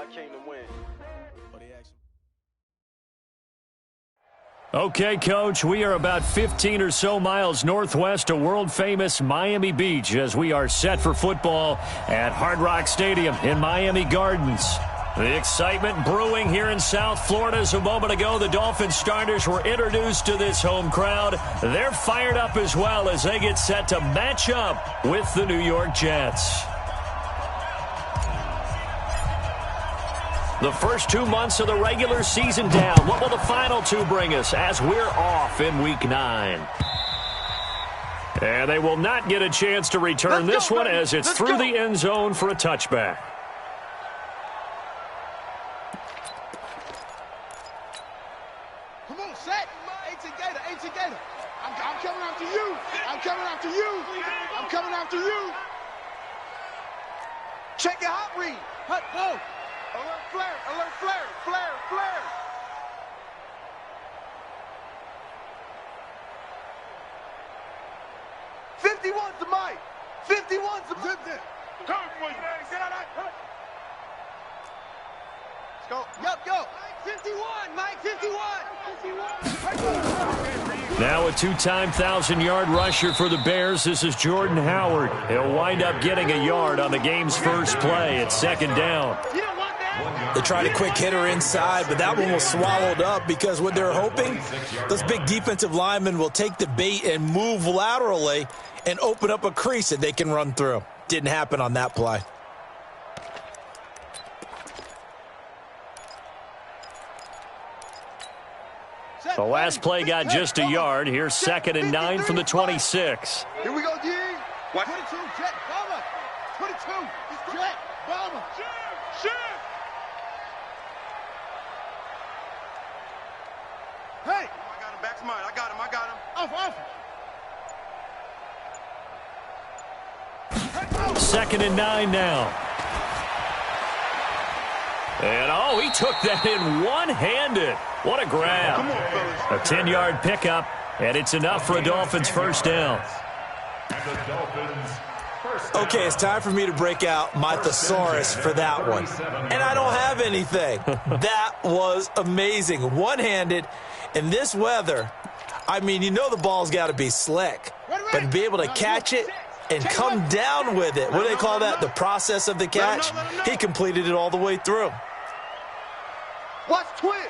I came to win. Okay, Coach, we are about 15 or so miles northwest of world-famous Miami Beach as we are set for football at Hard Rock Stadium in Miami Gardens. The excitement brewing here in South Florida as a moment ago. The Dolphin starters were introduced to this home crowd. They're fired up as well as they get set to match up with the New York Jets. The first 2 months of the regular season down. What will the final two bring us as we're off in Week 9? And they will not get a chance to return this one as it's through the end zone for a touchback. Come on, set. Ancient Gator. I'm coming after you. I'm coming after you. I'm coming after you. Check your hot read. Hut, go. Alert flare, flare. 51's the mic. 51's the mic. Come for you. Get out of that. Let's go. Mike 51. Now a two-time 1,000-yard rusher for the Bears. This is Jordan Howard. He'll wind up getting a yard on the game's first play at second down. They tried a quick hitter inside, but that one was swallowed up because what they're hoping, those big defensive linemen will take the bait and move laterally and open up a crease that they can run through. Didn't happen on that play. The last play got just a yard. Here's 2nd and 9 from the 26. Here we go, D. 22, jet, bomber. 22, jet, bomber. Shit. Hey. I got him, back to mine. I got him. Off. 2nd and 9 now. And, he took that in one-handed. What a grab. Come on, fellas. A 10-yard pickup, and it's enough for a Dolphins first down. Okay, it's time for me to break out my thesaurus for that one. And I don't have anything. That was amazing. One-handed in this weather. I mean, you know the ball's got to be slick. But to be able to catch it and come down with it, what do they call that? The process of the catch? He completed it all the way through. Watch twist.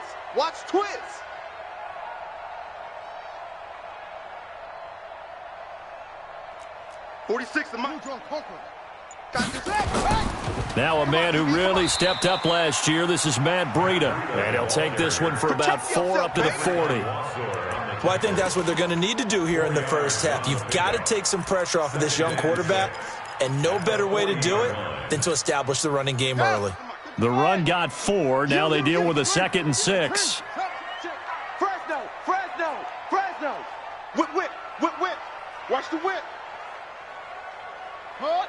46 the mic. Now a man who really stepped up last year. This is Matt Breida. And he'll take this one for about 4 up to the 40. Well, I think that's what they're going to need to do here in the first half. You've got to take some pressure off of this young quarterback, and no better way to do it than to establish the running game early. The run got 4. Now they deal with a 2nd and 6. Fresno. Whip. Watch the whip. Hut.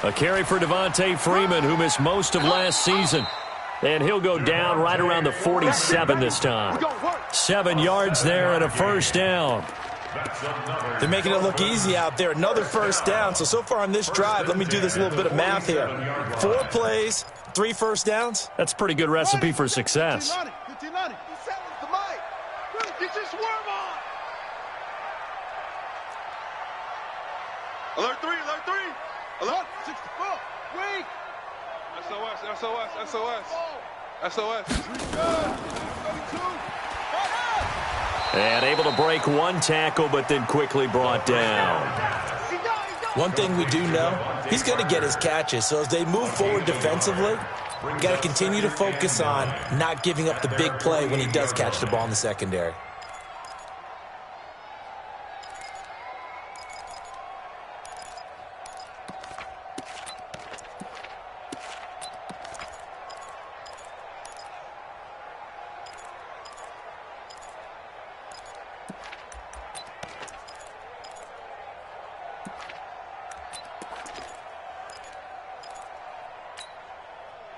A carry for Devontae Freeman, who missed most of last season. And he'll go down right around the 47 this time. 7 yards there and a first down. They're making it look easy out there. Another first down. So far on this drive, let me do this little bit of math here. 4 plays, 3 first downs. That's a pretty good recipe for success. 1590. The mic. Get your swerve on. Alert 3. Alert 64. Wait. SOS. And able to break one tackle, but then quickly brought down. One thing we do know, he's going to get his catches. So as they move forward defensively, you got to continue to focus on not giving up the big play when he does catch the ball in the secondary.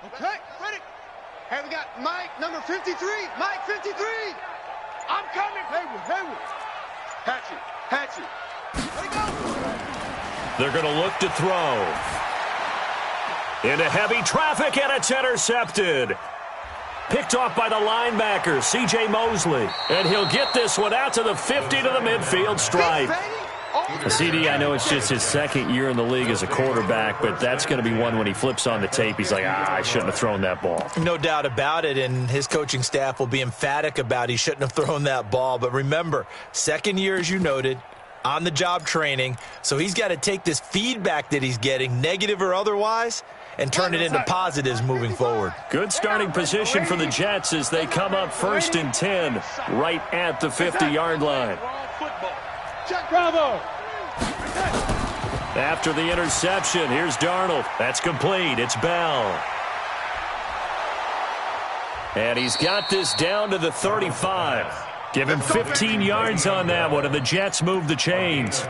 Okay, ready. Hey, we got Mike, number 53. Mike, 53. I'm coming. Hayward. Hatchet. Let it go. They're going to look to throw. Into heavy traffic, and it's intercepted. Picked off by the linebacker, C.J. Mosley. And he'll get this one out to the 50 to the midfield stripe. CD, I know it's just his second year in the league as a quarterback, but that's going to be one when he flips on the tape. He's like, I shouldn't have thrown that ball. No doubt about it, and his coaching staff will be emphatic about he shouldn't have thrown that ball. But remember, second year, as you noted, on-the-job training, so he's got to take this feedback that he's getting, negative or otherwise, and turn it into positives moving forward. Good starting position for the Jets as they come up 1st and 10 right at the 50-yard line. Bravo. After the interception, here's Darnold. That's complete. It's Bell. And he's got this down to the 35. Give him 15 yards on that one, and the Jets move the chains.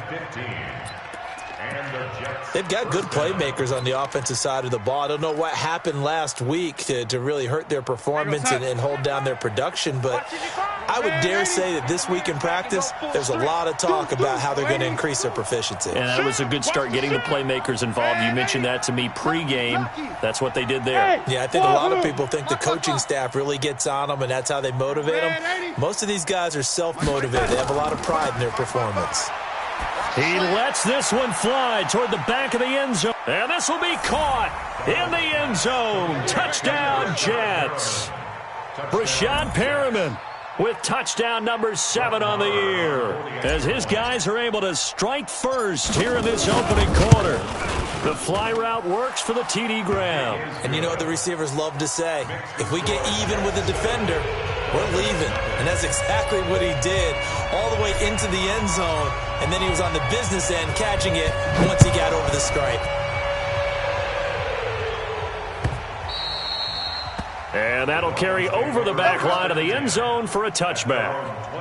They've got good playmakers on the offensive side of the ball. I don't know what happened last week to really hurt their performance and hold down their production, but I would dare say that this week in practice, there's a lot of talk about how they're going to increase their proficiency. And that was a good start, getting the playmakers involved. You mentioned that to me pregame. That's what they did there. Yeah, I think a lot of people think the coaching staff really gets on them, and that's how they motivate them. Most of these guys are self-motivated. They have a lot of pride in their performance. He lets this one fly toward the back of the end zone. And this will be caught in the end zone. Touchdown, Jets. Brashad Perriman with touchdown number 7 on the year, as his guys are able to strike first here in this opening quarter. The fly route works for the TD Graham. And you know what the receivers love to say? If we get even with the defender, we're leaving. And that's exactly what he did, all the way into the end zone. And then he was on the business end catching it once he got over the stripe. And that'll carry over the back line of the end zone for a touchback.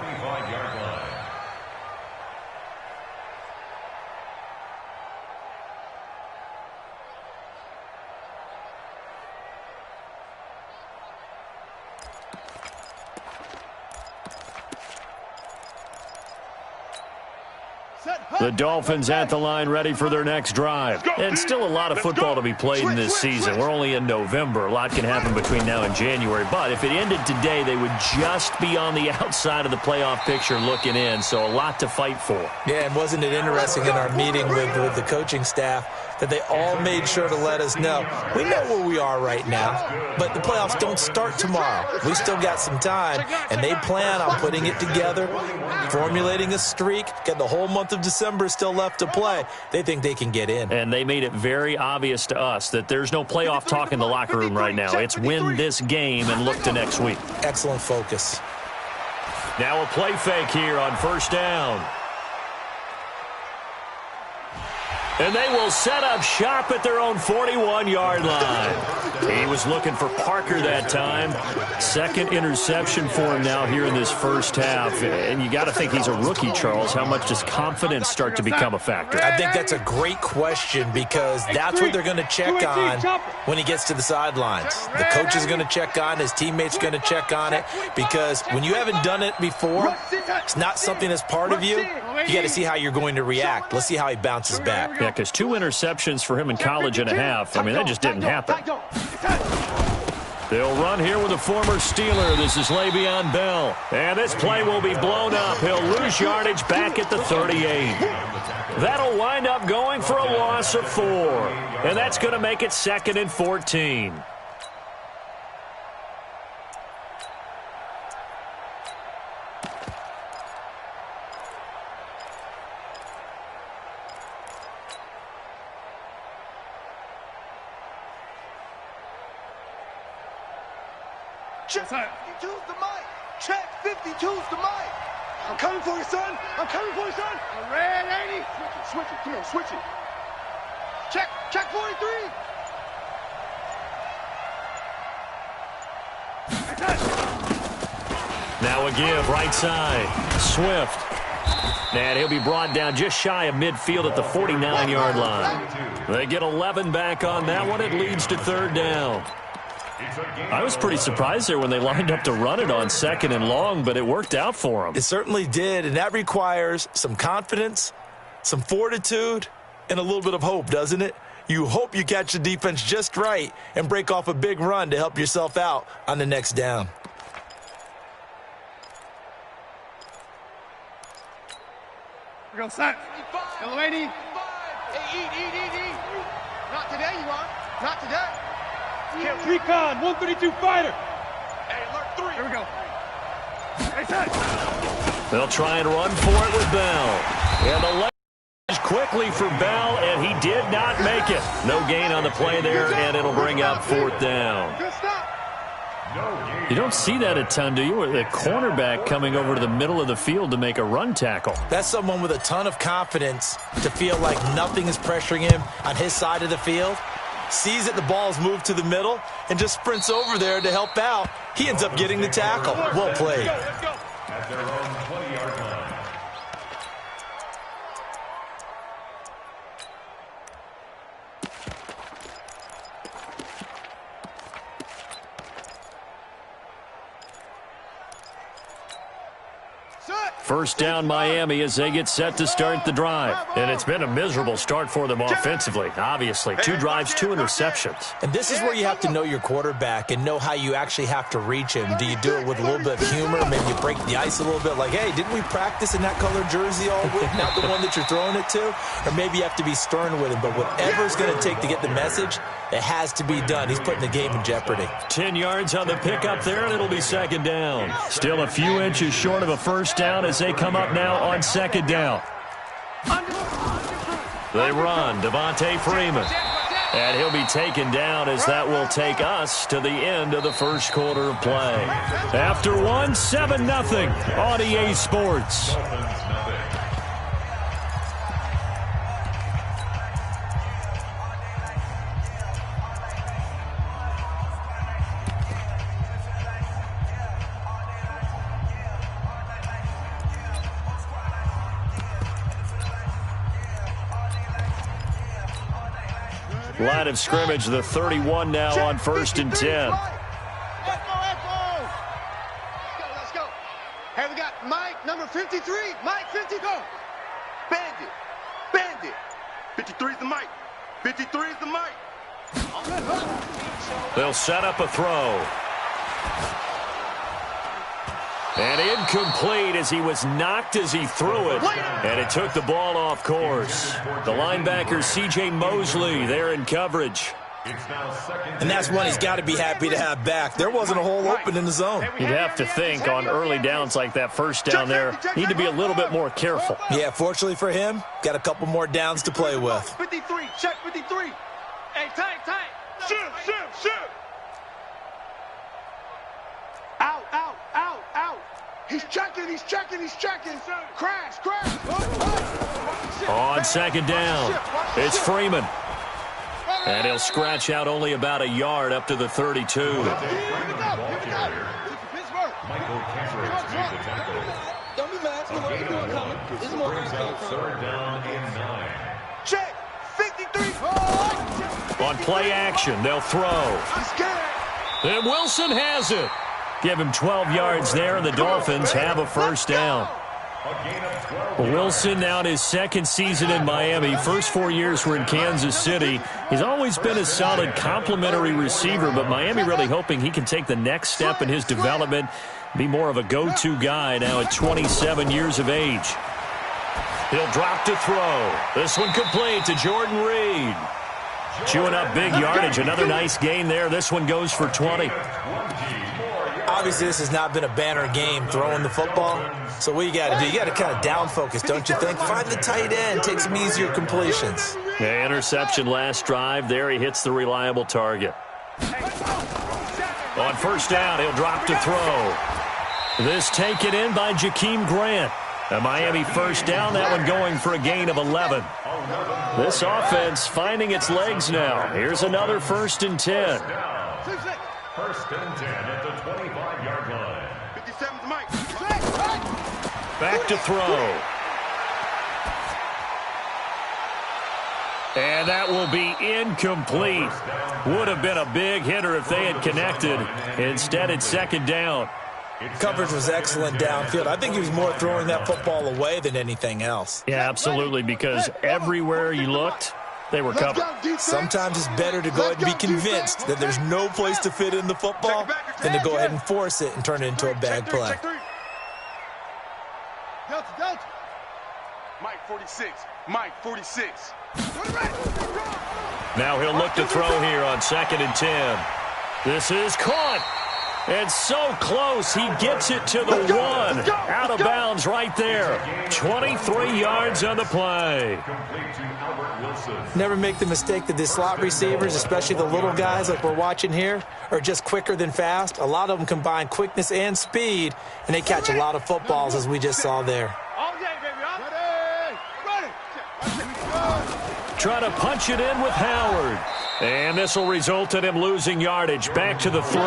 The Dolphins at the line, ready for their next drive. And still a lot of football to be played in this season. We're only in November. A lot can happen between now and January. But if it ended today, they would just be on the outside of the playoff picture looking in. So a lot to fight for. Yeah, and wasn't it interesting in our meeting with the coaching staff that they all made sure to let us know, we know where we are right now, but the playoffs don't start tomorrow. We still got some time, and they plan on putting it together, formulating a streak, get the whole month of December still left to play. They think they can get in. And they made it very obvious to us that there's no playoff talk in the locker room right now. It's win this game and look to next week. Excellent focus. Now a play fake here on 1st down. And they will set up shop at their own 41-yard line. He was looking for Parker that time. Second interception for him now here in this first half. And you got to think he's a rookie, Charles. How much does confidence start to become a factor? I think that's a great question, because that's what they're going to check on when he gets to the sidelines. The coach is going to check on, his teammates are going to check on it, because when you haven't done it before, it's not something that's part of you. You got to see how you're going to react. Let's see how he bounces back. Yeah, because 2 interceptions for him in college and a half. I mean, that just didn't happen. They'll run here with a former Steeler. This is Le'Veon Bell. And this play will be blown up. He'll lose yardage back at the 38. That'll wind up going for a loss of 4. And that's going to make it 2nd and 14. Check 52's the mic. Check 52's the mic. I'm coming for you, son. I'm coming for you, son. A red 80. Switch it. Come on, switch it. Check 43. Now a give, right side. Swift. And he'll be brought down just shy of midfield at the 49-yard line. They get 11 back on that one. It leads to 3rd down. I was pretty surprised there when they lined up to run it on 2nd and long, but it worked out for them. It certainly did, and that requires some confidence, some fortitude, and a little bit of hope, doesn't it? You hope you catch the defense just right and break off a big run to help yourself out on the next down. Here we go, set. Hello, 80. Hey, eat. Not today, you are. Not today. Camp Recon, 132 fighter. Hey, alert 3. Here we go. Hey, set. They'll try and run for it with Bell. And the left quickly for Bell, and he did not make it. No gain on the play there, and it'll bring up 4th down. Good stop. You don't see that a ton, do you? With the cornerback coming over to the middle of the field to make a run tackle. That's someone with a ton of confidence to feel like nothing is pressuring him on his side of the field. Sees that the ball's moved to the middle and just sprints over there to help out. He ends up getting the tackle. Well played. Let's go. At their own 20-yard line. First down Miami as they get set to start the drive. And it's been a miserable start for them offensively. Obviously, 2 drives, 2 interceptions. And this is where you have to know your quarterback and know how you actually have to reach him. Do you do it with a little bit of humor? Maybe you break the ice a little bit like, hey, didn't we practice in that colored jersey all week? Not the one that you're throwing it to? Or maybe you have to be stern with him. But whatever it's going to take to get the message, it has to be done. He's putting the game in jeopardy. 10 yards on the pickup there, and it'll be 2nd down. Still a few inches short of a first down as they come up now on 2nd down. They run, Devontae Freeman. And he'll be taken down as that will take us to the end of the first quarter of play. After 1, 7-0 on EA Sports. Line of scrimmage, the 31 now on 1st and 10. Let's go. Hey, we got Mike, number 53. Mike, 50, go. Bandit. 53 is the Mike. 53 is the Mike. They'll set up a throw. And incomplete as he was knocked as he threw it. And it took the ball off course. The linebacker, C.J. Mosley, there in coverage. And that's one he's got to be happy to have back. There wasn't a hole open in the zone. You'd have to think on early downs like that first down there, need to be a little bit more careful. Yeah, fortunately for him, got a couple more downs to play with. 53, check 53. Hey, tight. Shoot. Out. He's checking. Crash. On 2nd down, it's Freeman. And he'll scratch out only about a yard up to the 32. Michael Cambridge made the tackle. Don't be mad. This brings out 3rd down and 9. Check 53. On play action, they'll throw. I'm scared. And Wilson has it. Give him 12 yards there, and the Dolphins have a first down. A gain of 12. Wilson now in his 2nd season in Miami. First 4 years were in Kansas City. He's always been a solid complementary receiver, but Miami really hoping he can take the next step in his development, be more of a go-to guy now at 27 years of age. He'll drop to throw. This one complete to Jordan Reed. Chewing up big yardage. Another nice gain there. This one goes for 20. Obviously, this has not been a banner game throwing the football. So what you got to do, you got to kind of down focus, don't you think? Find the tight end, take some easier completions. Yeah, interception last drive. There he hits the reliable target. On first down, he'll drop to throw. This taken in by Jakeem Grant. A Miami first down, that one going for a gain of 11. This offense finding its legs now. Here's another 1st and 10. 1st and 10 at the 25-yard line. 57's Mike. Back to throw. And that will be incomplete. Would have been a big hitter if they had connected. Instead, it's 2nd down. Coverage was excellent downfield. I think he was more throwing that football away than anything else. Yeah, absolutely, because everywhere you looked, They were covered. Sometimes it's better to go ahead and be convinced that there's no place to fit in the football than to go ahead and force it and turn it into a bad play. Delta. Mike 46. Mike 46. Now he'll look to throw here on 2nd and 10. This is caught. And so close, he gets it to the 1. Out of bounds right there. 23 yards on the play. Never make the mistake that the slot receivers, especially the little guys like we're watching here, are just quicker than fast. A lot of them combine quickness and speed, and they catch a lot of footballs, as we just saw there. Try to punch it in with Howard. And this will result in him losing yardage back to the 3.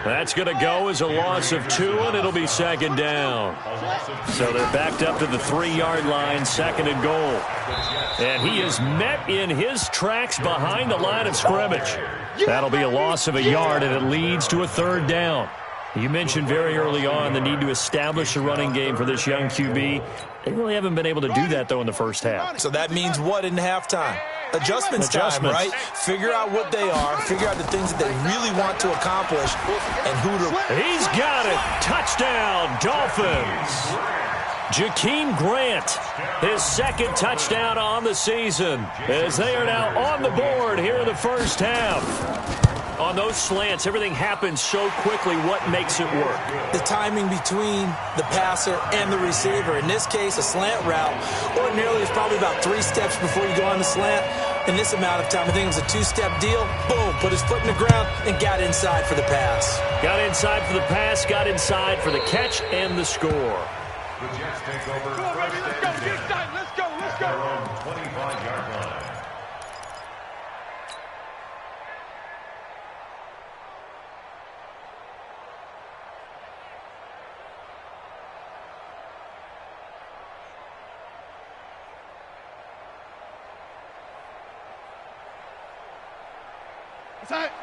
That's going to go as a loss of 2, and it'll be 2nd down. So they're backed up to the 3-yard line, 2nd and goal. And he is met in his tracks behind the line of scrimmage. That'll be a loss of a yard, and it leads to a 3rd down. You mentioned very early on the need to establish a running game for this young QB. They really haven't been able to do that, though, in the first half. So that means what in halftime? Adjustments time, right? Figure out what they are, figure out the things that they really want to accomplish, and who to... He's got it! Touchdown, Dolphins! Jakeem Grant, his 2nd touchdown on the season, as they are now on the board here in the first half. On those slants, everything happens so quickly. What makes it work? The timing between the passer and the receiver. In this case, a slant route ordinarily is probably about 3 steps before you go on the slant. In this amount of time, I think it was a 2-step deal. Boom, put his foot in the ground and got inside for the pass. Got inside for the pass, got inside for the catch and the score. The Jets take over. Come on, baby, let's go. Get inside. Let's go. Let's go. 25-yard line.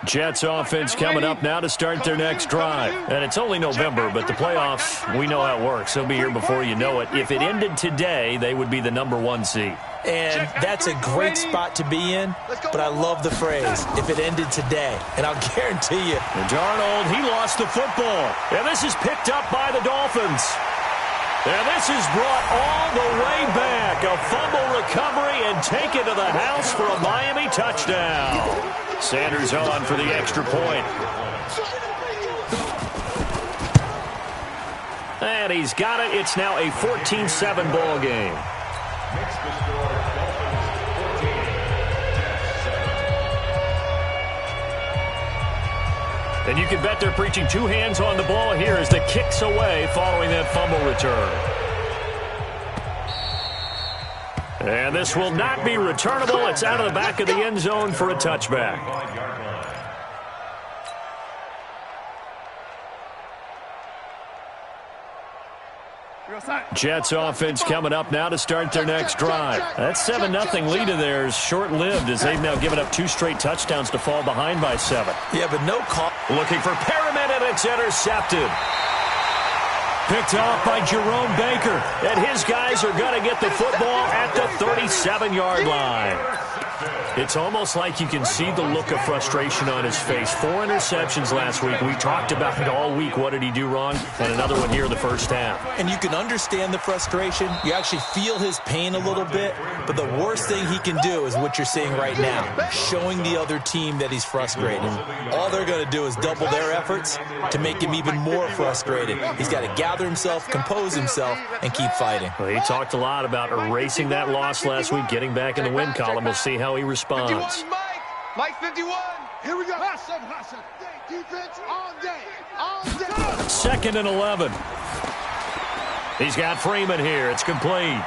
Jets offense coming up now to start their next drive. And it's only November, but the playoffs, we know how it works. They'll be here before you know it. If it ended today, they would be the #1 seed. And that's a great spot to be in, but I love the phrase, if it ended today. And I'll guarantee you. And Darnold, he lost the football. And this is picked up by the Dolphins. And this is brought all the way back. A fumble recovery and taken to the house for a Miami touchdown. Sanders on for the extra point. And he's got it. It's now a 14-7 ball game. Makes the score Dolphins 14, Jets 7. And you can bet they're preaching 2 hands on the ball here as the kick's away following that fumble return. And this will not be returnable. It's out of the back of the end zone for a touchback. Jets offense coming up now to start their next drive. That 7-0 lead of theirs short-lived as they've now given up 2 straight touchdowns to fall behind by 7. Yeah, but no call. Looking for Perriman, and it's intercepted. Picked off by Jerome Baker. And his guys are going to get the football at the 37-yard line. It's almost like you can see the look of frustration on his face. 4 interceptions last week. We talked about it all week. What did he do wrong? And another one here in the first half. And you can understand the frustration. You actually feel his pain a little bit. But the worst thing he can do is what you're seeing right now, showing the other team that he's frustrated. All they're going to do is double their efforts to make him even more frustrated. He's got to gather himself, compose himself, and keep fighting. Well, he talked a lot about erasing that loss last week, getting back in the win column. We'll see how he responds. 51, Mike 51. Here we go. Defense all day. All day. 2nd and 11. He's got Freeman here. It's complete.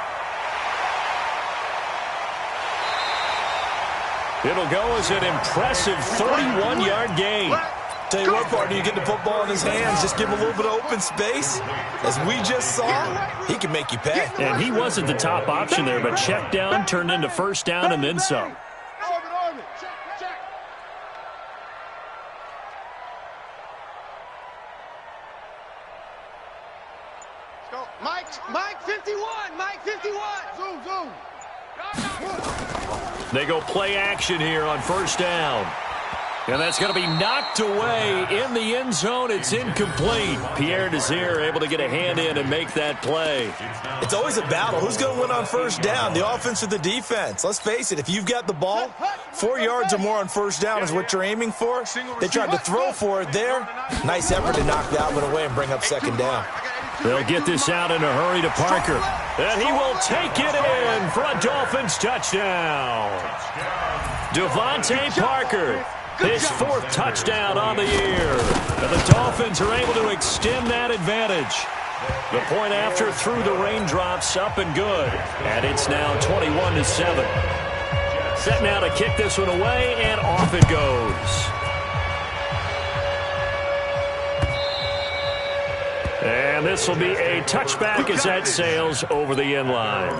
It'll go as an impressive 31-yard gain. Tell you what, partner, you get the football in his hands, just give him a little bit of open space. As we just saw, he can make you pay. And he wasn't the top option there, but check down turned into first down and then some. Mike 51. They go play action here on first down. And that's going to be knocked away in the end zone. It's incomplete. Pierre Desir able to get a hand in and make that play. It's always a battle. Who's going to win on first down, the offense or the defense? Let's face it, if you've got the ball, 4 yards or more on first down is what you're aiming for. They tried to throw for it there. Nice effort to knock that one away and bring up second down. They'll get this out in a hurry to Parker. And he will take it in for a Dolphins touchdown. Devontae Parker. His 4th touchdown on the year. And the Dolphins are able to extend that advantage. The point after through the raindrops, up and good. And it's now 21-7. Set now to kick this one away, and off it goes. And this will be a touchback as that sails over the end line.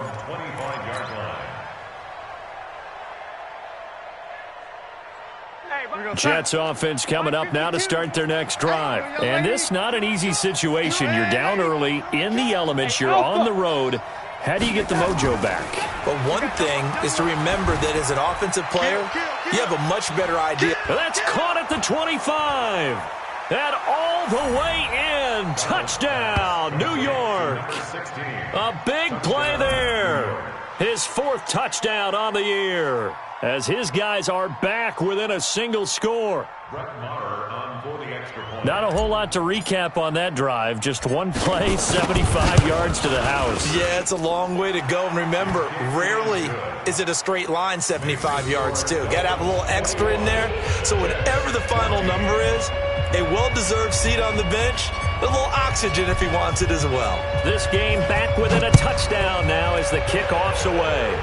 Jets offense coming up now to start their next drive. And this not an easy situation. You're down early, in the elements, you're on the road. How do you get the mojo back? Well, one thing is to remember that as an offensive player, you have a much better idea. That's caught at the 25. And all the way in. Touchdown, New York. A big play there. His 4th touchdown on the year, as his guys are back within a single score. Not a whole lot to recap on that drive. Just one play, 75 yards to the house. Yeah, it's a long way to go. And remember, rarely is it a straight line 75 yards, too. Got to have a little extra in there. So whatever the final number is, a well-deserved seat on the bench, a little oxygen if he wants it as well. This game back within a touchdown now as the kickoff's away.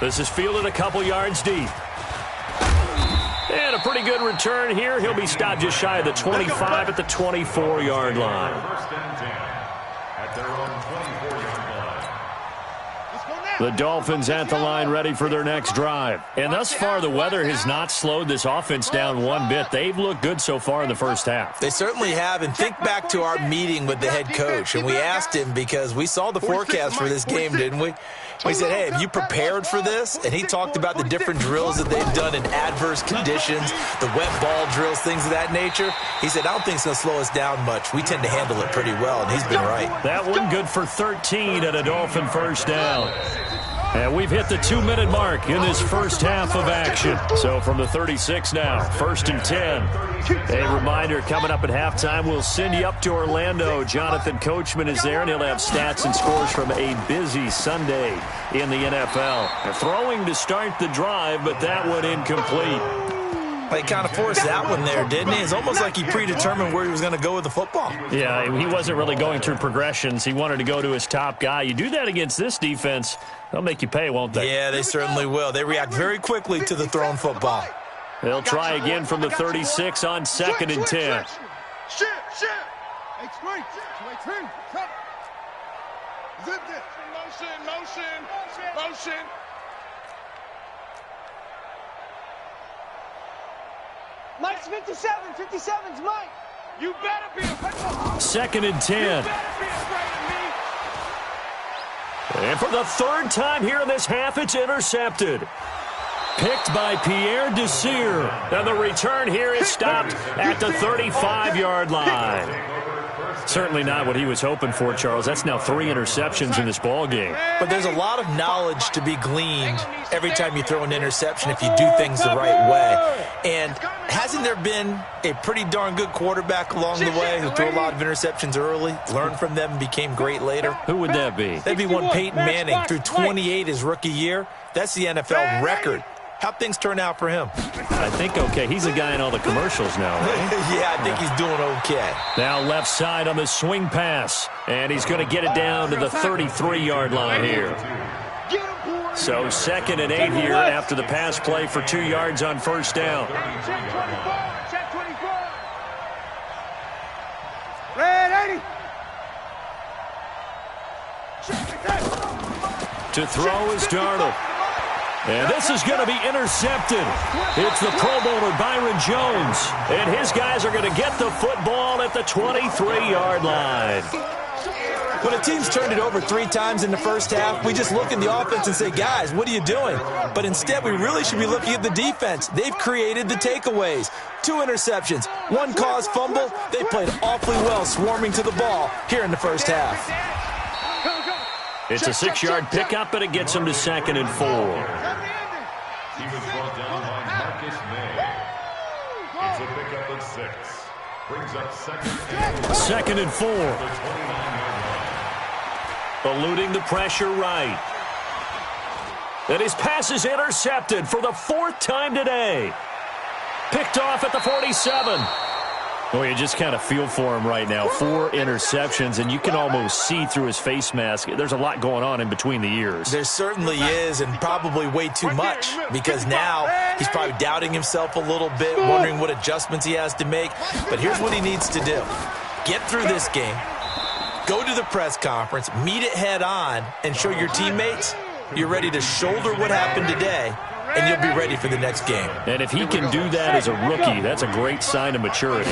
This is fielded a couple yards deep. And a pretty good return here. He'll be stopped just shy of the 25 at the 24-yard line. At their own 24-yard line. The Dolphins at the line ready for their next drive. And thus far, the weather has not slowed this offense down one bit. They've looked good so far in the first half. They certainly have. And think back to our meeting with the head coach. And we asked him, because we saw the forecast for this game, didn't we? We said, hey, have you prepared for this? And he talked about the different drills that they've done in adverse conditions, the wet ball drills, things of that nature. He said, I don't think it's going to slow us down much. We tend to handle it pretty well, and he's been right. That one good for 13 at a Dolphin first down. And we've hit the 2-minute mark in this first half of action. So from the 36 now, 1st and 10. A reminder, coming up at halftime, we'll send you up to Orlando. Jonathan Coachman is there, and he'll have stats and scores from a busy Sunday in the NFL. They're throwing to start the drive, but that one incomplete. He kind of forced that one there, didn't he? It's almost like he predetermined where he was going to go with the football. Yeah, he wasn't really going through progressions. He wanted to go to his top guy. You do that against this defense, they'll make you pay, won't they? Yeah, they certainly will. They react very quickly to the thrown football. They'll try again from the 36 on 2nd and 10. Motion. Mike's 57. 57's Mike. You better be afraid. 2nd and 10. And for the 3rd time here in this half, it's intercepted. Picked by Pierre Desir. And the return here is stopped at the 35-yard line. Certainly not what he was hoping for, Charles. That's now 3 interceptions in this ball game. But there's a lot of knowledge to be gleaned every time you throw an interception if you do things the right way. And hasn't there been a pretty darn good quarterback along the way who threw a lot of interceptions early, learned from them, and became great later? Who would that be? That'd be one Peyton Manning. Threw 28 his rookie year. That's the NFL record. How'd things turn out for him? I think okay. He's a guy in all the commercials now, right? Yeah, I think he's doing okay. Now left side on the swing pass. And he's going to get it down to the 33-yard line here. So 2nd and 8 here after the pass play for 2 yards on first down. Check 24. Red 80. To throw is Darnold. And this is going to be intercepted. It's the Pro Bowler Byron Jones. And his guys are going to get the football at the 23-yard line. When a team's turned it over 3 times in the first half, we just look in the offense and say, guys, what are you doing? But instead, we really should be looking at the defense. They've created the takeaways. 2 interceptions, 1 caused fumble. They played awfully well swarming to the ball here in the first half. It's a 6-yard pickup, and it gets him to 2nd and 4. He was brought down by Marcus May. It's a pickup of 6. Brings up 2nd and 4. Eluding the pressure right. And his pass is intercepted for the 4th time today. Picked off at the 47. Well, you just kind of feel for him right now. 4 interceptions, and you can almost see through his face mask. There's a lot going on in between the ears. There certainly is, and probably way too much, because now he's probably doubting himself a little bit, wondering what adjustments he has to make. But here's what he needs to do. Get through this game, go to the press conference, meet it head on, and show your teammates you're ready to shoulder what happened today, and you'll be ready for the next game. And if he can do that as a rookie, that's a great sign of maturity.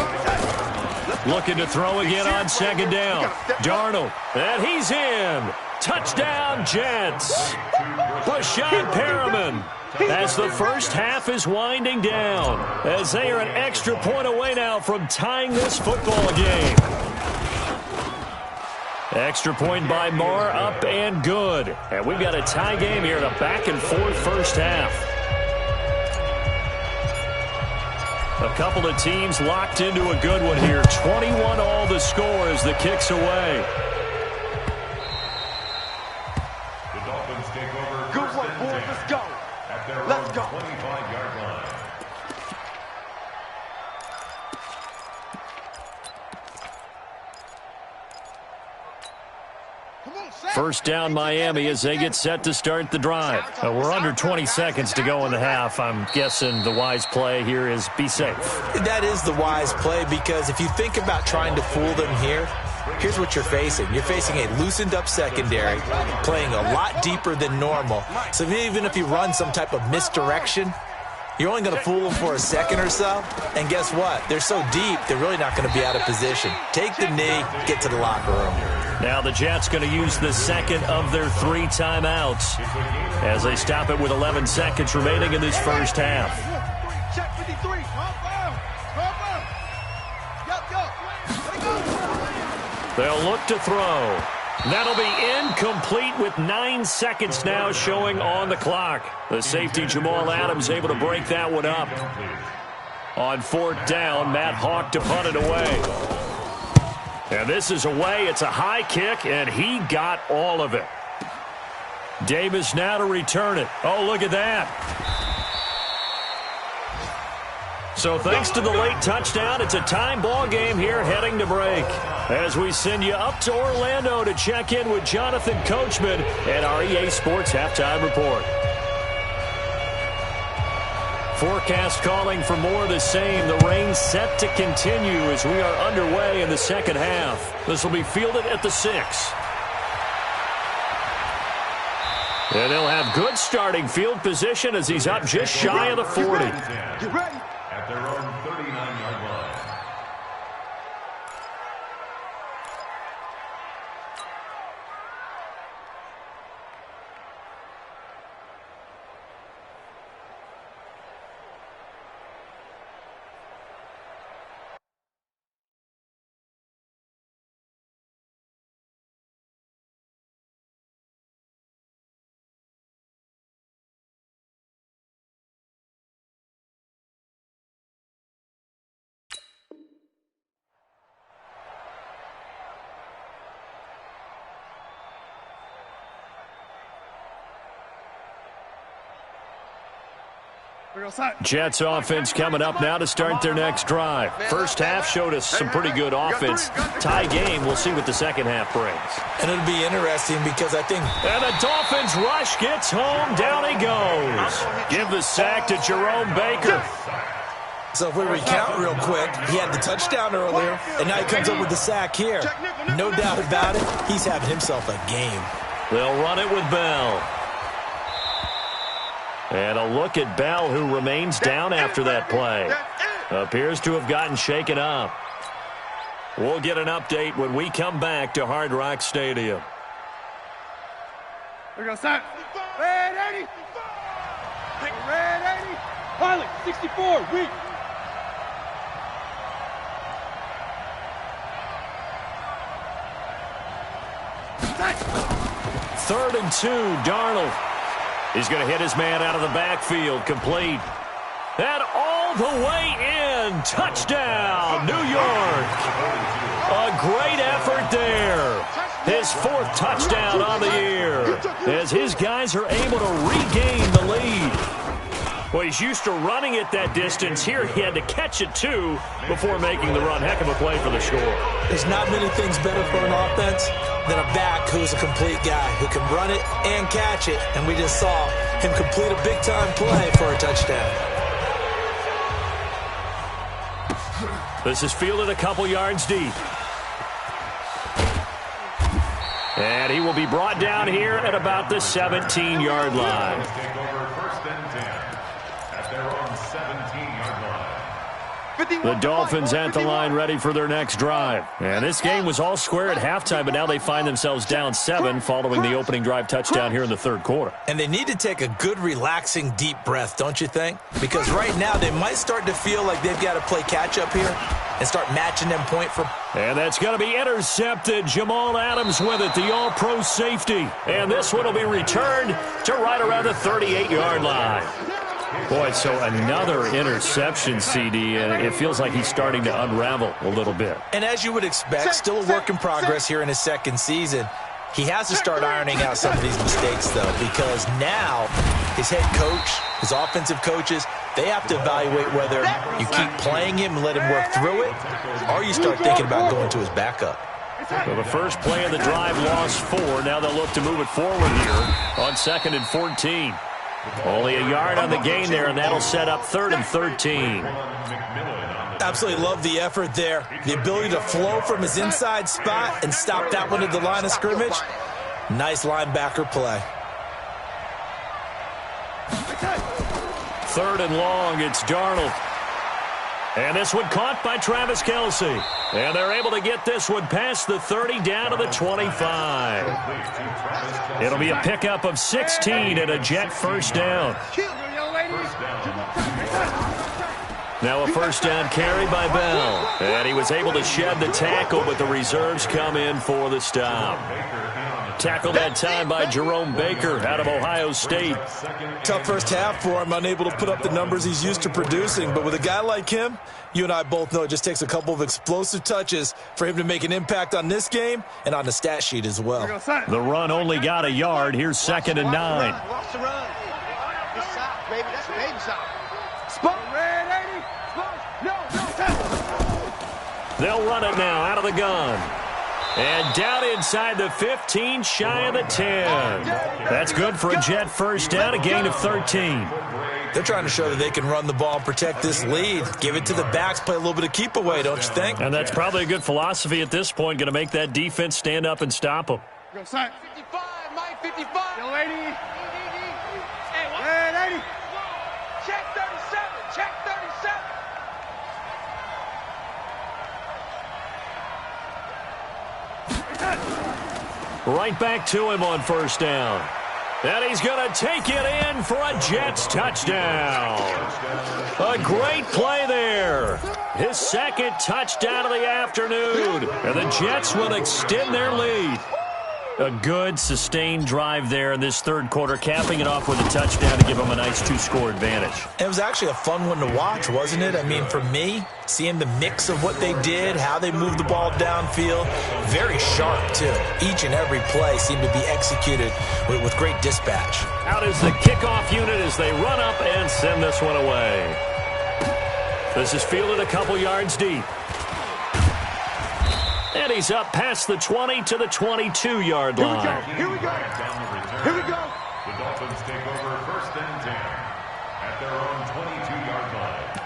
Looking to throw again on 2nd down. Darnold, and he's in. Touchdown, Jets. Brashad Perriman, as the first half is winding down, as they are an extra point away now from tying this football game. Extra point by Marr, up and good. And we've got a tie game here in a back-and-forth first half. A couple of teams locked into a good one here. 21 all the score as the kick's away. The Dolphins take over. Good work, boys. Let's go. At their Let's own go. 25-yard line. First down, Miami, as they get set to start the drive. We're under 20 seconds to go in the half. I'm guessing the wise play here is be safe. That is the wise play, because if you think about trying to fool them here, here's what you're facing. You're facing a loosened-up secondary, playing a lot deeper than normal. So even if you run some type of misdirection, you're only going to fool them for a second or so. And guess what? They're so deep, they're really not going to be out of position. Take the knee, get to the locker room. Now the Jets going to use the second of their 3 timeouts as they stop it with 11 seconds remaining in this first half. Check 53. They'll look to throw. That'll be incomplete with 9 seconds now showing on the clock. The safety Jamal Adams able to break that one up. On 4th down, Matt Hawk to punt it away. And this is away. It's a high kick, and he got all of it. Davis now to return it. Oh, look at that. So thanks to the late touchdown, it's a time ball game here heading to break. As we send you up to Orlando to check in with Jonathan Coachman and our EA Sports Halftime Report. Forecast calling for more of the same. The rain set to continue as we are underway in the second half. This will be fielded at the 6. And they'll have good starting field position as he's up just shy of the 40. Get ready. At their own 39-yard line. Jets offense coming up now to start their next drive. First half showed us some pretty good offense. Tie game, we'll see what the second half brings. And it'll be interesting because I think... And the Dolphins rush gets home. Down he goes. Give the sack to Jerome Baker. So if we recount real quick, he had the touchdown earlier, and now he comes up with the sack here. No doubt about it, he's having himself a game. They'll run it with Bell. And a look at Bell, who remains down after that play. Appears to have gotten shaken up. We'll get an update when we come back to Hard Rock Stadium. We're going to start. Red 80. Red 80. Pilot, 64, weak. Third and 2, Darnold. He's going to hit his man out of the backfield, complete. And all the way in, touchdown, New York. A great effort there. His fourth touchdown on the year as his guys are able to regain the lead. Well, he's used to running it that distance. Here he had to catch it, too, before making the run. Heck of a play for the score. There's not many things better for an offense than a back who's a complete guy who can run it and catch it. And we just saw him complete a big-time play for a touchdown. This is fielded a couple yards deep. And he will be brought down here at about the 17-yard line. Take over first and 10 at their own 17-yard line. The Dolphins at the line ready for their next drive. And this game was all square at halftime, but now they find themselves down 7 following the opening drive touchdown here in the third quarter. And they need to take a good, relaxing, deep breath, don't you think? Because right now they might start to feel like they've got to play catch-up here and start matching them point for. And that's going to be intercepted. Jamal Adams with it, the all-pro safety. And this one will be returned to right around the 38-yard line. Boy, so another interception, CD, and it feels like he's starting to unravel a little bit. And as you would expect, still a work in progress here in his second season. He has to start ironing out some of these mistakes, though, because now his head coach, his offensive coaches, they have to evaluate whether you keep playing him and let him work through it, or you start thinking about going to his backup. So the first play of the drive lost 4. Now they'll look to move it forward here on 2nd and 14. Only a yard on the gain there, and that'll set up 3rd and 13. Absolutely love the effort there. The ability to flow from his inside spot and stop that one at the line of scrimmage. Nice linebacker play. 3rd and long, it's Darnold. And this one caught by Travis Kelce. And they're able to get this one past the 30 down to the 25. It'll be a pickup of 16 and a Jet first down. Now a first down carry by Bell. And he was able to shed the tackle, but the reserves come in for the stop. Tackled that time by Jerome Baker out of Ohio State. Tough first half for him, unable to put up the numbers he's used to producing. But with a guy like him, you and I both know it just takes a couple of explosive touches for him to make an impact on this game and on the stat sheet as well. The run only got a yard. Here's 2nd and 9. Watch the run. This side, baby. That's a baby side. Spot. Red 80. No. They'll run it now out of the gun. And down inside the 15, shy of the 10. That's good for a Jet first down, a gain of 13. They're trying to show that they can run the ball and protect this lead. Give it to the backs, play a little bit of keep away, don't you think? And that's probably a good philosophy at this point, going to make that defense stand up and stop them. Go side. 55, Mike 55. Yo, 80. Hey, what? 80. Check 37. Check 37. Right back to him on first down. And he's going to take it in for a Jets touchdown. A great play there. His second touchdown of the afternoon. And the Jets will extend their lead. A good, sustained drive there in this third quarter, capping it off with a touchdown to give them a nice 2-score advantage. It was actually a fun one to watch, wasn't it? I mean, for me, seeing the mix of what they did, how they moved the ball downfield, very sharp, too. Each and every play seemed to be executed with great dispatch. Out is the kickoff unit as they run up and send this one away. This is fielded a couple yards deep. And he's up past the 20 to the 22-yard line. Here we go. Here we go. The Dolphins take over first and 10 at their own 22-yard line.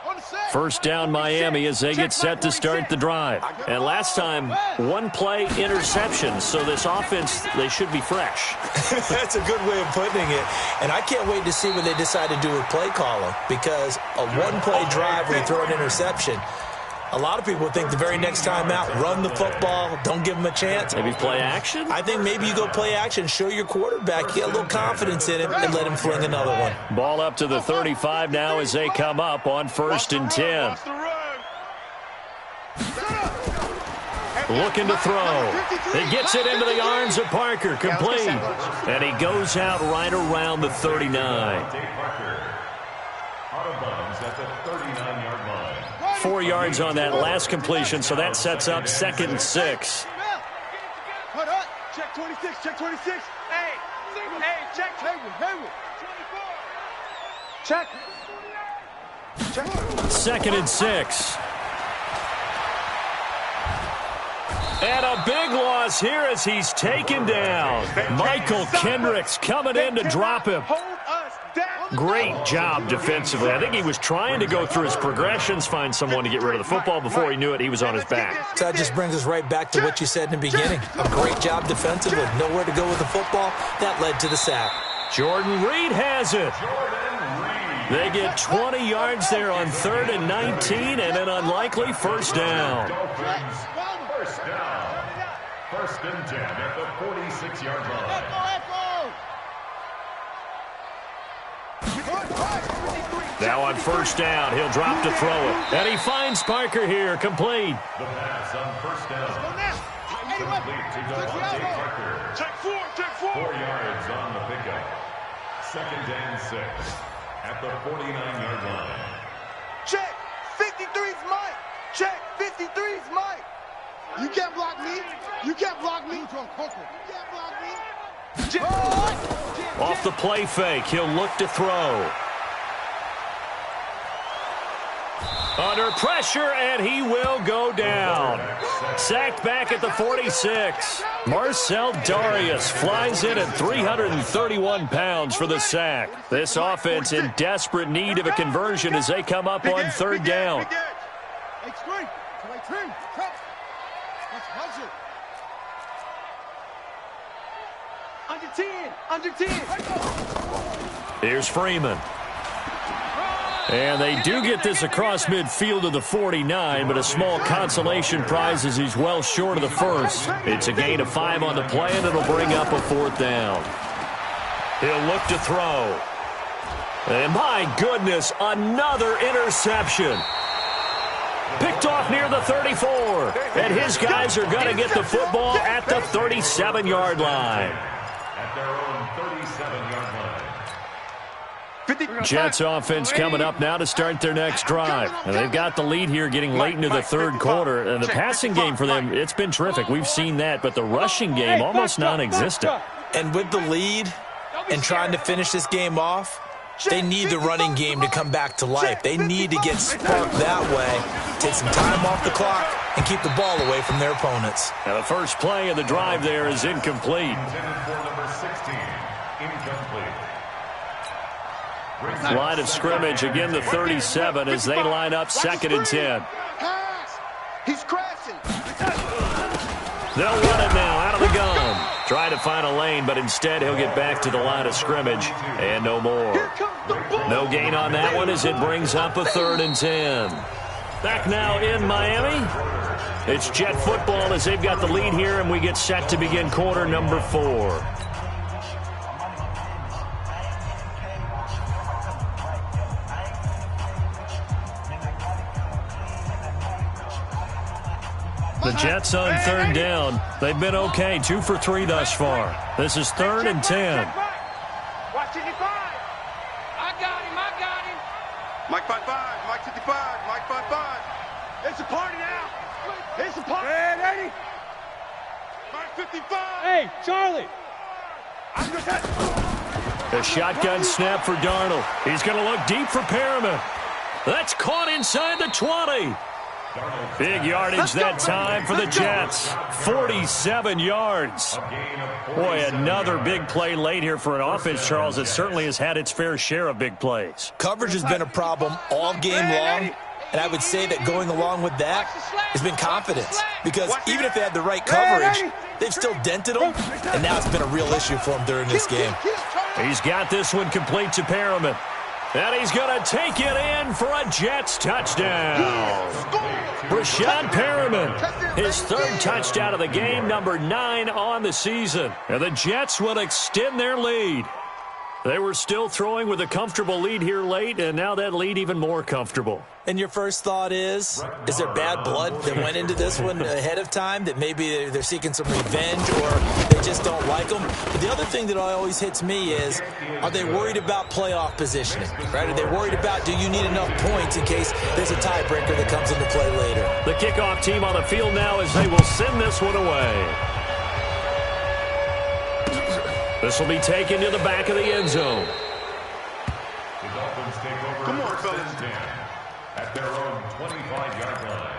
On the set. First down Miami as they get set to start the drive. And last time, one play interception. So this offense, they should be fresh. That's a good way of putting it. And I can't wait to see what they decide to do with play calling, because a one-play drive where you throw an interception, a lot of people think the very next time out, run the football, don't give them a chance. Maybe play action? I think maybe you go play action, show your quarterback, get a little confidence in him, and let him fling another one. Ball up to the 35 now as they come up on 1st and 10. Looking to throw. He gets it into the arms of Parker, complete. And he goes out right around the 39. Out of bounds at the 39-yard line. 4 yards on that last completion, so that sets up 2nd and 6. Check 26, check 26. Hey, check. Hayward. Check. 2nd and 6. And a big loss here as he's taken down. Michael Kendricks coming in to drop him. Great job defensively. I think he was trying to go through his progressions, find someone to get rid of the football. Before he knew it, he was on his back. So that just brings us right back to what you said in the beginning. A great job defensively. Nowhere to go with the football. That led to the sack. Jordan Reed has it. They get 20 yards there on 3rd and 19 and an unlikely first down. First down. 1st and 10 at the 46-yard line. Now on 1st down, he'll drop to throw it. And he finds Parker here, complete. The pass on 1st down. Complete to Devontae Parker. Check 4. 4 yards on the pickup. 2nd and 6 at the 49-yard line. Check 53's Mike. Check 53's Mike. You can't block me. You can't block me. You can't block me. Off the play fake, he'll look to throw. Under pressure, and he will go down. Sacked back at the 46. Marcel Darius flies in at 331 pounds for the sack. This offense in desperate need of a conversion as they come up on 3rd down. Under 10. Here's Freeman. And they do get this across midfield to the 49, but a small consolation prize as he's well short of the first. It's a gain of 5 on the play, and it'll bring up a 4th down. He'll look to throw. And my goodness, another interception. Picked off near the 34. And his guys are going to get the football at the 37-yard line. At their own 37-yard line. Jets offense coming up now to start their next drive. And they've got the lead here getting late into the 3rd quarter. And the passing game for them, it's been terrific. We've seen that, but the rushing game almost non-existent. And with the lead and trying to finish this game off, they need the running game to come back to life. They need to get sparked that way, take some time off the clock, and keep the ball away from their opponents. Now the first play of the drive there is incomplete. Intended for number 16, incomplete. Line of scrimmage, again the 37 as they line up 2nd and 10. He's crashing. They'll run it now out of the gun. Try to find a lane, but instead he'll get back to the line of scrimmage and no more. No gain on that one as it brings up a 3rd and 10. Back now in Miami. It's Jet football as they've got the lead here, and we get set to begin quarter number 4. The Jets on 3rd down. They've been okay, 2 for 3 thus far. This is 3rd and 10. Watch 55. I got him. Mike 55, Mike 55, Mike 55. It's a party now. It's a party. Hey, Eddie. Mike 55. Hey, Charlie. A shotgun snap for Darnold. He's going to look deep for Perriman. That's caught inside the 20. Big yardage that time for the Jets. 47 yards. Boy, another big play late here for an offense, Charles, that certainly has had its fair share of big plays. Coverage has been a problem all game long, And I would say that going along with that has been confidence. Because even if they had the right coverage, they've still dented them, and now it's been a real issue for them during this game. He's got this one complete to Perriman. And he's going to take it in for a Jets touchdown. Brashad Perriman, his third touchdown of the game, number 9 on the season. And the Jets will extend their lead. They were still throwing with a comfortable lead here late, and now that lead even more comfortable. And your first thought is there bad blood that went into this one ahead of time, that maybe they're seeking some revenge or they just don't like them? But the other thing that always hits me is, are they worried about playoff positioning? Right? Are they worried about, do you need enough points in case there's a tiebreaker that comes into play later? The kickoff team on the field now as they will send this one away. This will be taken to the back of the end zone. The Dolphins take over first and 10 at their own 25-yard line.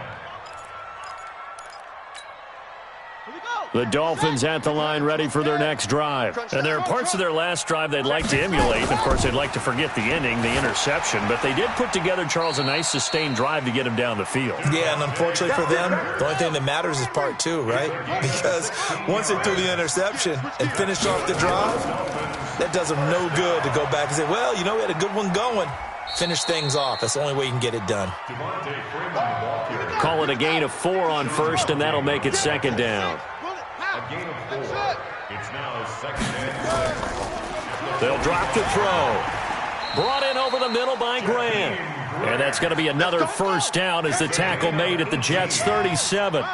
The Dolphins at the line ready for their next drive. And there are parts of their last drive they'd like to emulate. Of course, they'd like to forget the ending, the interception. But they did put together, Charles, a nice sustained drive to get him down the field. Yeah, and unfortunately for them, the only thing that matters is part 2, right? Because once they threw the interception and finished off the drive, that does them no good to go back and say, well, you know, we had a good one going. Finish things off. That's the only way you can get it done. Call it a gain of 4 on first, and that'll make it second down. A gain of 4. It's now second and 6. They'll drop the throw. Brought in over the middle by Grant. And that's going to be another first down as the tackle made at the Jets' 37.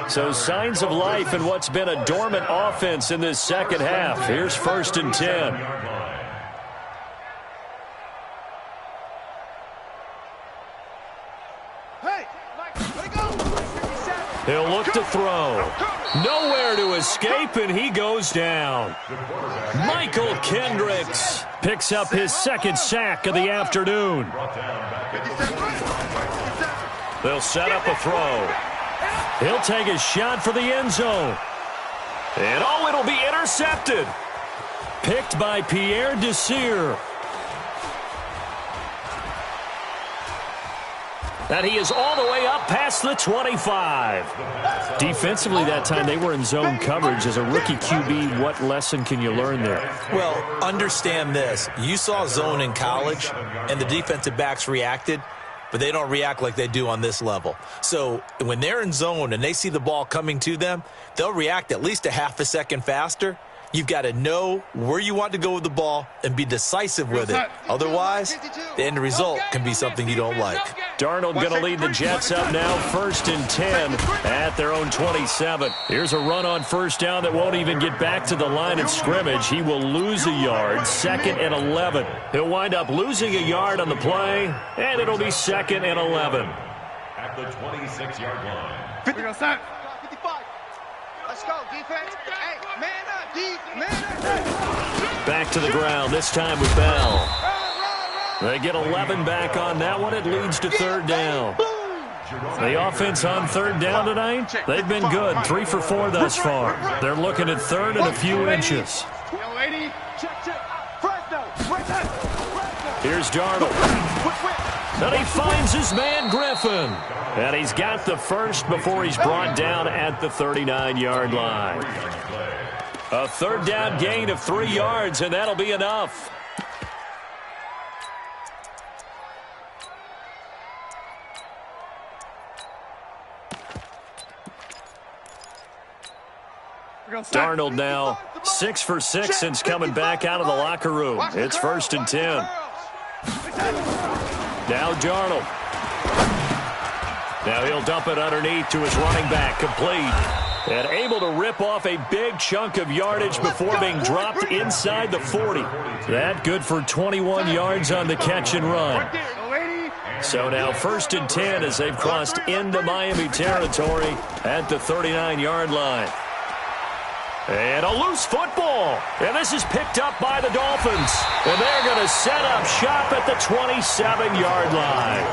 So signs of life in what's been a dormant offense in this second half. Here's first and 10. He'll look to throw. Nowhere to escape, and he goes down. Michael Kendricks picks up his second sack of the afternoon. They'll set up a throw. He'll take a shot for the end zone. And oh, it'll be intercepted. Picked by Pierre Desir. And he is all the way up past the 25. Defensively that time, they were in zone coverage. As a rookie QB, what lesson can you learn there? Well, understand this. You saw zone in college, and the defensive backs reacted, but they don't react like they do on this level. So when they're in zone and they see the ball coming to them, they'll react at least a half a second faster. You've got to know where you want to go with the ball and be decisive with it. Otherwise, the end result can be something you don't like. Darnold going to lead the Jets up now, first and 10 at their own 27. Here's a run on first down that won't even get back to the line of scrimmage. He will lose a yard, second and 11. He'll wind up losing a yard on the play, and it'll be second and 11. At the 26-yard line. 50. We're start. 55. Let's go, defense. Hey, man up, man up. Back to the ground, this time with Bell. They get 11 back on that one. It leads to third down. The offense on third down tonight, they've been good. 3 for 4 thus far. They're looking at third and a few inches. Here's Darnold. And he finds his man Griffin. And he's got the first before he's brought down at the 39-yard line. A third down gain of 3 yards, and that'll be enough. Darnold now 6 for 6 since coming back out of the locker room. It's first and 10. Now Darnold. Now he'll dump it underneath to his running back, complete. And able to rip off a big chunk of yardage before being dropped inside the 40. That good for 21 yards on the catch and run. So now first and 10 as they've crossed into Miami territory at the 39-yard line. And a loose football. And this is picked up by the Dolphins. And they're going to set up shop at the 27-yard line.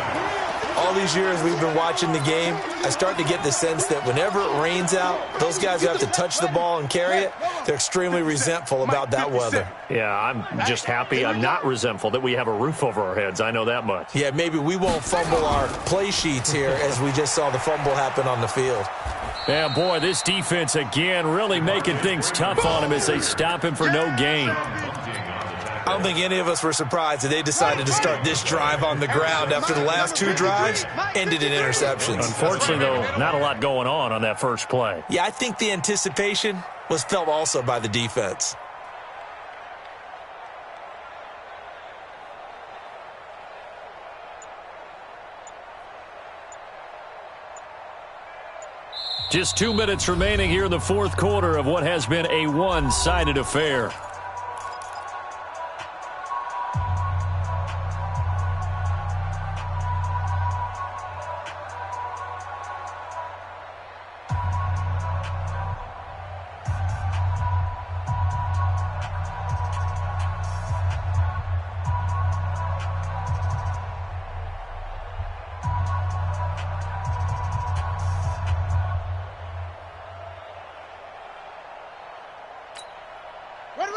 all these years we've been watching the game, I start to get the sense that whenever it rains out, those guys who have to touch the ball and carry it, they're extremely resentful about that weather. Yeah, I'm just happy I'm not resentful that we have a roof over our heads. I know that much. Yeah, maybe we won't fumble our play sheets here as we just saw the fumble happen on the field. Yeah, boy, this defense again really making things tough on him as they stop him for no gain. I don't think any of us were surprised that they decided to start this drive on the ground after the last 2 drives ended in interceptions. Unfortunately, though, not a lot going on that first play. Yeah, I think the anticipation was felt also by the defense. Just 2 minutes remaining here in the fourth quarter of what has been a one-sided affair.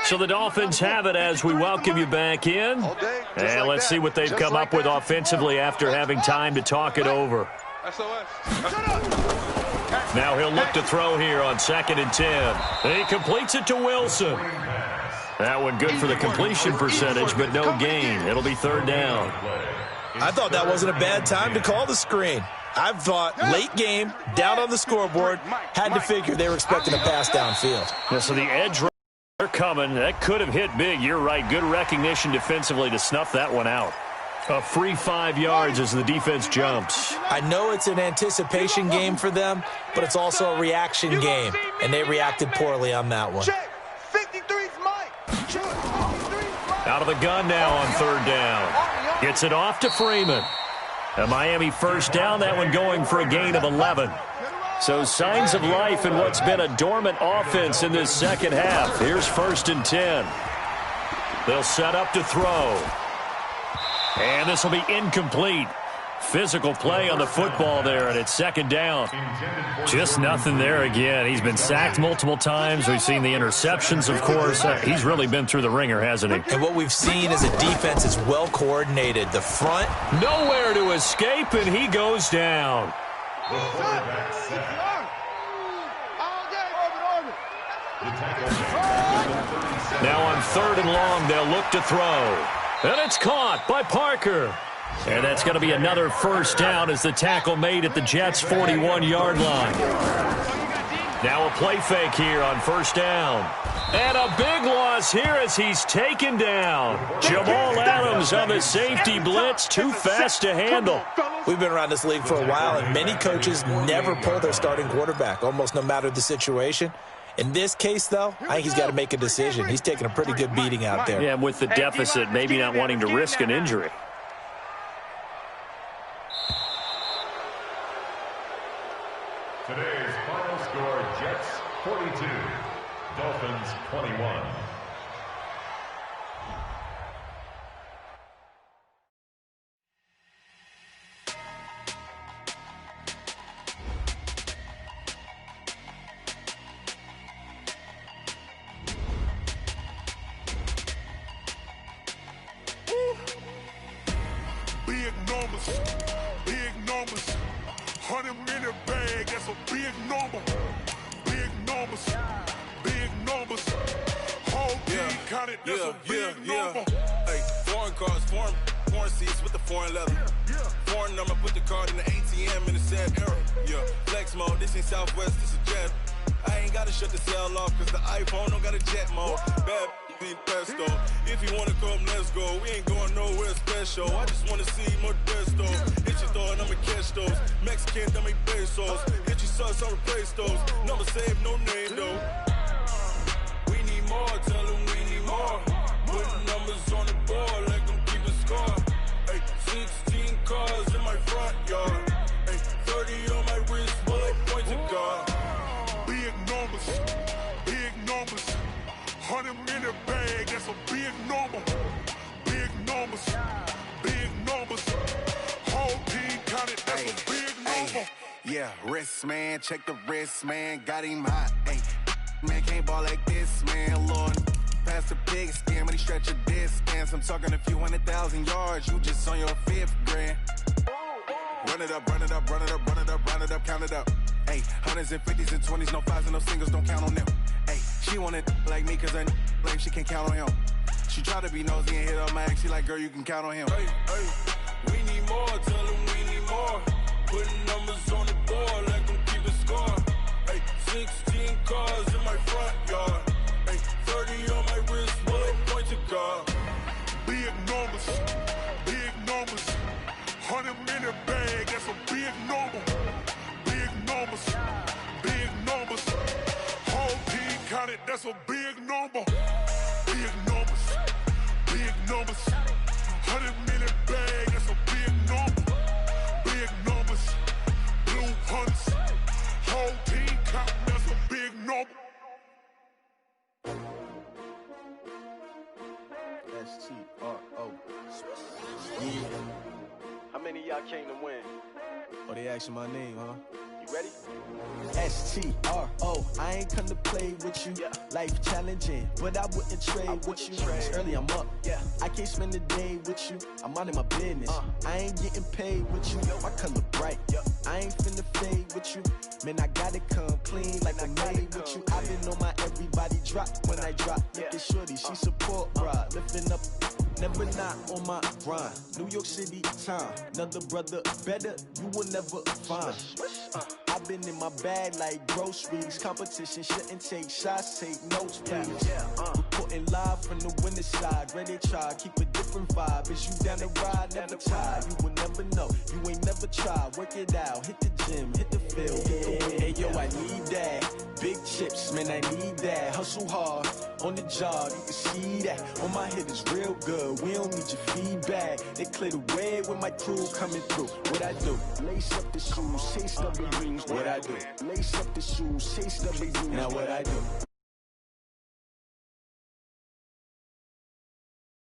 So the Dolphins have it as we welcome you back in. And let's see what they've come up with offensively after having time to talk it over. Now he'll look to throw here on 2nd and 10. He completes it to Wilson. That one good for the completion percentage, but no gain. It'll be 3rd down. I thought that wasn't a bad time to call the screen. I thought late game, down on the scoreboard, had to figure they were expecting a pass downfield. Yeah, so the edge they're coming. That could have hit big. You're right. Good recognition defensively to snuff that one out. A free 5 yards as the defense jumps. I know it's an anticipation game for them, but it's also a reaction game, and they reacted poorly on that one. Out of the gun now on 3rd down. Gets it off to Freeman. A Miami first down, that one going for a gain of 11. So signs of life in what's been a dormant offense in this second half. Here's 1st and 10. They'll set up to throw. And this will be incomplete. Physical play on the football there, and it's 2nd down. Just nothing there again. He's been sacked multiple times. We've seen the interceptions, of course. He's really been through the ringer, hasn't he? And what we've seen is a defense is well coordinated. The front. Nowhere to escape, and he goes down. Now on 3rd and long, they'll look to throw. And it's caught by Parker. And that's going to be another first down as the tackle made at the Jets' 41-yard line. Now a play fake here on 1st down. And a big loss here as he's taken down. Jamal Adams on the safety blitz, too fast to handle. We've been around this league for a while, and many coaches never pull their starting quarterback, almost no matter the situation. In this case, though, I think he's got to make a decision. He's taking a pretty good beating out there. Yeah, with the deficit, maybe not wanting to risk an injury. Today's final score, Jets 42, Dolphins 21. Big numbers, 100 in the bag, that's a big number. Big numbers, whole team counted, that's a big number. Hey, foreign cars, foreign seats with the foreign leather. Foreign number, put the card in the ATM in the sad era. Yeah, flex mode, this ain't Southwest, this is jet. I ain't gotta shut the cell off, cause the iPhone don't got a jet mode. Bad be pesto. If you wanna come, let's go. We ain't going nowhere special. I just wanna see more desto. Hit your thought, I'ma catch those. Mexican, dummy pesos. Hit your sauce, I'll replace those. Number save, no name though. We need more, tell them we need more. Putting numbers on the board, like I'm keeping score. Hey, 16 cars in my front yard. Hey, 30 on my wrist, while I point to God. Big numbers, 100 in the bag, that's a big number. Big numbers, whole team counted, this, man. Check the wrist, man. Got him hot. Hey, man, can't ball like this, man. Lord, pass the big skin, but he stretch a distance. I'm talking a few 100,000 yards. You just on your 5th grand. Run it up, run it up, run it up, run it up, run it up, count it up. Hey, hundreds and 50s and 20s, no 5s and no singles, don't count on them. Hey, she want it like me, cause I like she can't count on him. She try to be nosy and hit up my ex, she like, girl, you can count on him. Hey, hey, we need more, tell them we need more. Putting numbers on the board, like them keeping score. Hey, 16 cars in my front yard. Hey, 30 on my wrist, one point to guard. Big numbers, big numbers. 100-minute bag, that's a big number. Big numbers, big numbers. Whole team counted, that's a big number. Big numbers, big numbers. 100-minute bag, that's a big number. Big numbers, blue hunts. Whole team counting, that's a big number. S-T-R-O. Yeah. How many of y'all came to win? Oh, they asking my name, huh? You ready? S-T-R-O, I ain't come to play with you. Yeah. Life challenging, but I wouldn't trade with you. It's early, I'm up. Yeah. I can't spend the day with you. I'm out of my business. I ain't getting paid with you. My color bright. I ain't finna fade with you. Man, I gotta come clean like I'm made with you. I've been on my everybody drop when I drop. Look at shorty, she support bra. Lifting up, never not on my grind. New York City time, another brother better, you will never find. I've been in my bag like groceries. Competition shouldn't take shots, take notes, please. Reporting live from the winter side. Ready to try, keep a different vibe. Is you down the ride, never tired. You will never know, you ain't never tried. Work it out, hit the gym, hit the field. Hey yo, I need that. Big chips, man, I need that. Hustle hard, on the job, you can see that. On my head is real good, we don't need your feedback. They clear the way with my crew coming through. What I do? Lace up the shoes, chase the rings. What I do? Lace up the shoes, chase the rings. Now what I do?